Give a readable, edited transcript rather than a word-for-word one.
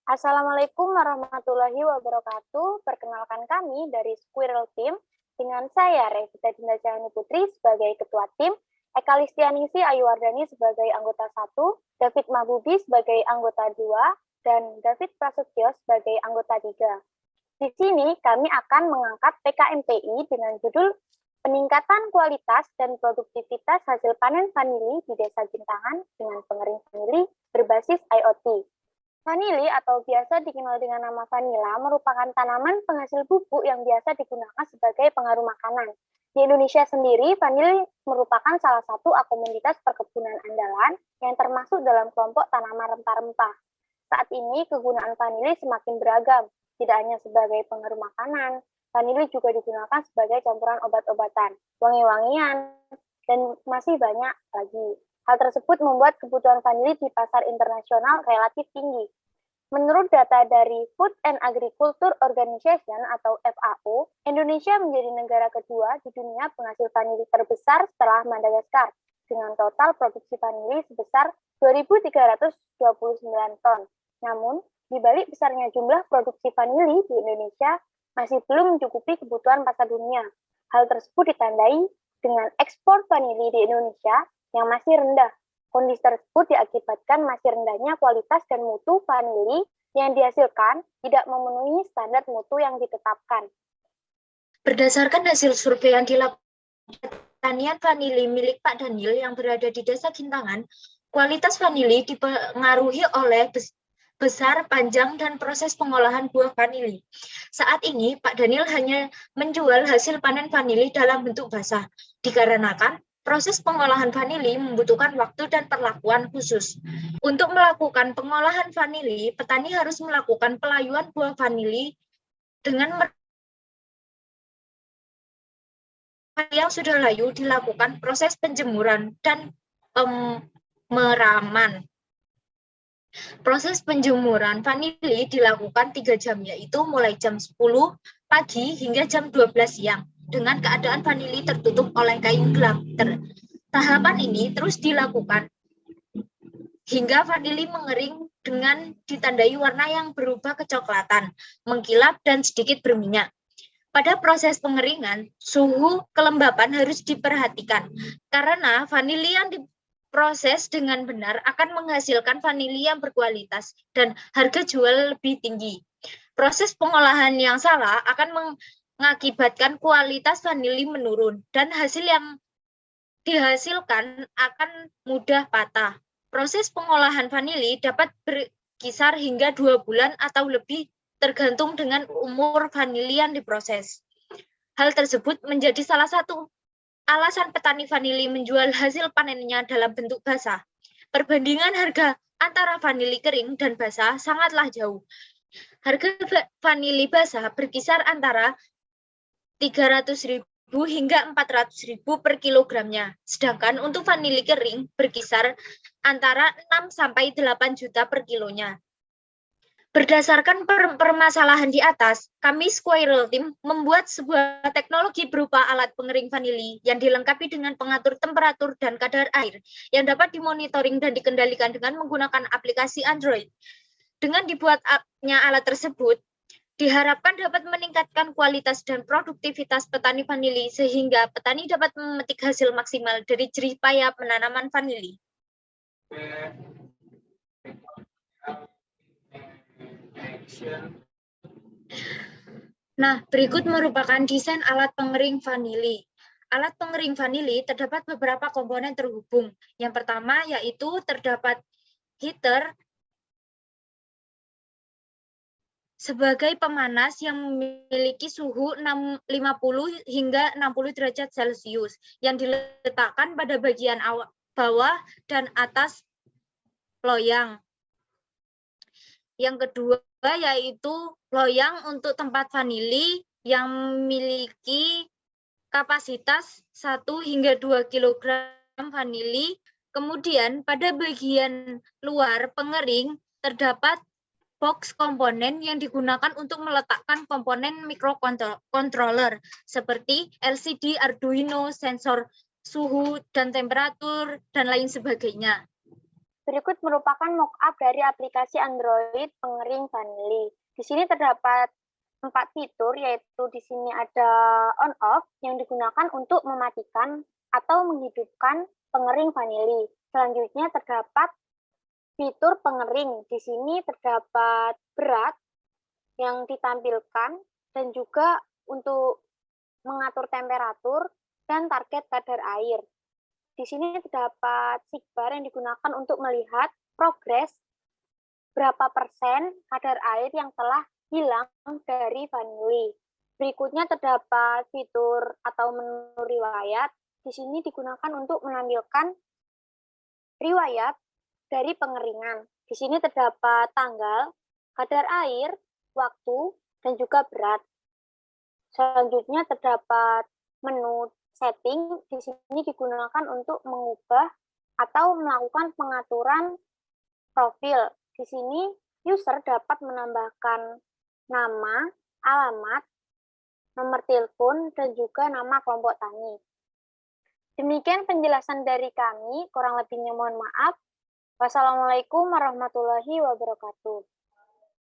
Assalamualaikum warahmatullahi wabarakatuh. Perkenalkan kami dari Squirrel Team dengan saya Revita Dinda Cahani Putri sebagai ketua tim, Eka Listianisi Ayuwardani sebagai anggota 1, David Mahbubi sebagai anggota 2, dan David Prasetyo sebagai anggota 3. Di sini kami akan mengangkat PKMPI dengan judul Peningkatan Kualitas dan Produktivitas Hasil Panen Vanili di Desa Gintangan dengan Pengering Vanili berbasis IoT. Vanili atau biasa dikenal dengan nama vanila merupakan tanaman penghasil bubuk yang biasa digunakan sebagai pengaruh makanan. Di Indonesia sendiri, vanili merupakan salah satu komoditas perkebunan andalan yang termasuk dalam kelompok tanaman rempah-rempah. Saat ini, kegunaan vanili semakin beragam, tidak hanya sebagai pengaruh makanan, vanili juga digunakan sebagai campuran obat-obatan, wangi-wangian, dan masih banyak lagi. Hal tersebut membuat kebutuhan vanili di pasar internasional relatif tinggi. Menurut data dari Food and Agriculture Organization atau FAO, Indonesia menjadi negara kedua di dunia penghasil vanili terbesar setelah Madagaskar, dengan total produksi vanili sebesar 2.329 ton. Namun, di balik besarnya jumlah produksi vanili di Indonesia, masih belum mencukupi kebutuhan pasar dunia. Hal tersebut ditandai dengan ekspor vanili di Indonesia yang masih rendah. Kondisi tersebut diakibatkan masih rendahnya kualitas dan mutu vanili yang dihasilkan tidak memenuhi standar mutu yang ditetapkan. Berdasarkan hasil survei yang dilakukan pertanian vanili milik Pak Daniel yang berada di Desa Gintangan, kualitas vanili dipengaruhi oleh besar, panjang, dan proses pengolahan buah vanili. Saat ini, Pak Daniel hanya menjual hasil panen vanili dalam bentuk basah, dikarenakan proses pengolahan vanili membutuhkan waktu dan perlakuan khusus. Untuk melakukan pengolahan vanili, petani harus melakukan pelayuan buah vanili dengan yang sudah layu dilakukan proses penjemuran dan pemeraman. Proses penjemuran vanili dilakukan 3 jam, yaitu mulai jam 10 pagi hingga jam 12 siang, dengan keadaan vanili tertutup oleh kain gelap. Tahapan ini terus dilakukan hingga vanili mengering dengan ditandai warna yang berubah kecoklatan, mengkilap, dan sedikit berminyak. Pada proses pengeringan, suhu kelembapan harus diperhatikan, karena vanili yang diproses dengan benar akan menghasilkan vanili yang berkualitas dan harga jual lebih tinggi. Proses pengolahan yang salah akan mengakibatkan kualitas vanili menurun dan hasil yang dihasilkan akan mudah patah. Proses pengolahan vanili dapat berkisar hingga 2 bulan atau lebih tergantung dengan umur vanili yang diproses. Hal tersebut menjadi salah satu alasan petani vanili menjual hasil panennya dalam bentuk basah. Perbandingan harga antara vanili kering dan basah sangatlah jauh. Harga vanili basah berkisar antara 300.000 hingga 400.000 per kilogramnya. Sedangkan untuk vanili kering berkisar antara 6 sampai 8 juta per kilonya. Berdasarkan permasalahan di atas, kami Squirrel Team membuat sebuah teknologi berupa alat pengering vanili yang dilengkapi dengan pengatur temperatur dan kadar air yang dapat dimonitoring dan dikendalikan dengan menggunakan aplikasi Android. Dengan dibuatnya alat tersebut, diharapkan dapat meningkatkan kualitas dan produktivitas petani vanili sehingga petani dapat memetik hasil maksimal dari jerih payah penanaman vanili. Nah, berikut merupakan desain alat pengering vanili. Alat pengering vanili terdapat beberapa komponen terhubung. Yang pertama yaitu terdapat heater sebagai pemanas yang memiliki suhu 50 hingga 60 derajat Celcius yang diletakkan pada bagian bawah dan atas loyang. Yang kedua yaitu loyang untuk tempat vanili yang memiliki kapasitas 1 hingga 2 kg vanili. Kemudian pada bagian luar pengering terdapat box komponen yang digunakan untuk meletakkan komponen microcontroller seperti LCD, Arduino, sensor suhu dan temperatur, dan lain sebagainya. Berikut merupakan mockup dari aplikasi Android pengering vanili. Di sini terdapat 4 fitur, yaitu di sini ada on-off yang digunakan untuk mematikan atau menghidupkan pengering vanili. Selanjutnya terdapat fitur pengering. Di sini terdapat berat yang ditampilkan dan juga untuk mengatur temperatur dan target kadar air. Di sini terdapat sigbar yang digunakan untuk melihat progres berapa persen kadar air yang telah hilang dari vanili. Berikutnya terdapat fitur atau menu riwayat. Di sini digunakan untuk menampilkan riwayat dari pengeringan. Di sini terdapat tanggal, kadar air, waktu, dan juga berat. Selanjutnya terdapat menu setting. Di sini digunakan untuk mengubah atau melakukan pengaturan profil. Di sini user dapat menambahkan nama, alamat, nomor telepon, dan juga nama kelompok tani. Demikian penjelasan dari kami, kurang lebihnya mohon maaf. Wassalamualaikum warahmatullahi wabarakatuh.